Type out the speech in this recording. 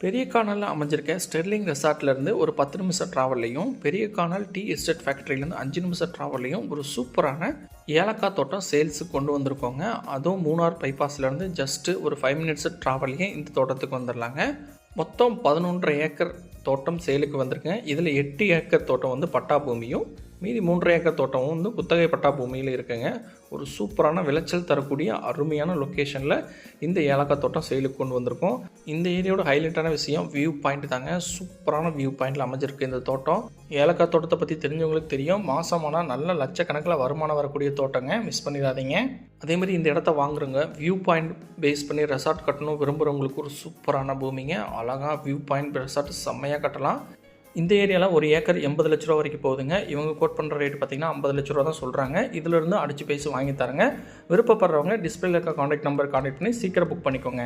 பெரிய கானலில் அமைஞ்சிருக்க ஸ்டெர்லிங் ரெசார்ட்லேருந்து ஒரு 10 நிமிஷம் ட்ராவல்லையும், பெரிய கானல் டீ எஸ்டேட் ஃபேக்ட்ரியிலேருந்து 5 நிமிஷம் ட்ராவல்லையும் ஒரு சூப்பரான ஏலக்காய் தோட்டம் சேல்ஸுக்கு கொண்டு வந்திருக்கோங்க. அதுவும் மூணார் பைபாஸ்லேருந்து ஜஸ்ட்டு ஒரு 5 மினிட்ஸ் ட்ராவல்லையே இந்த தோட்டத்துக்கு வந்துடலாங்க. மொத்தம் 11.5 ஏக்கர் தோட்டம் சேலுக்கு வந்திருக்குங்க. இதில் 8 ஏக்கர் தோட்டம் வந்து பட்டா பூமியும், மீதி 3 ஏக்கர் தோட்டம் வந்து குத்தகை பட்டா பூமியில் இருக்குங்க. ஒரு சூப்பரான விளைச்சல் தரக்கூடிய அருமையான லொக்கேஷனில் இந்த ஏலக்காய் தோட்டம் சேலுக்கு கொண்டு வந்திருக்கோம். இந்த ஏரியாவோட ஹைலைட்டான விஷயம் வியூ பாயிண்ட் தாங்க. சூப்பரான வியூ பாயிண்டில் அமைஞ்சிருக்கு இந்த தோட்டம். ஏலக்காய் தோட்டத்தை பற்றி தெரிஞ்சவங்களுக்கு தெரியும். மாதமானால் நல்ல லட்சக்கணக்கில் வருமானம் வரக்கூடிய தோட்டங்க, மிஸ் பண்ணிடாதீங்க. அதேமாதிரி இந்த இடத்த வாங்குறவங்க வியூ பாயிண்ட் பேஸ் பண்ணி ரெசார்ட் கட்டணும் விரும்புகிறவங்களுக்கு ஒரு சூப்பரான பூமிங்க. அழகாக வியூ பாயிண்ட் ரெசார்ட் செம்மையாக கட்டலாம். இந்த ஏரியாவில் ஒரு ஏக்கர் 80 லட்ச ரூபா வரைக்கும் போகுதுங்க. இவங்க கோட் பண்ணுற ரேட் பார்த்திங்கன்னா 50 லட்ச ரூபா தான் சொல்கிறாங்க. இதிலிருந்து அடித்து பேசி வாங்கி தரங்க. விருப்பப்படுறவங்க டிஸ்பிளேல இருக்க கான்டாக்ட் நம்பர் கான்டாக்ட் பண்ணி சீக்கிரம் புக் பண்ணிக்கோங்க.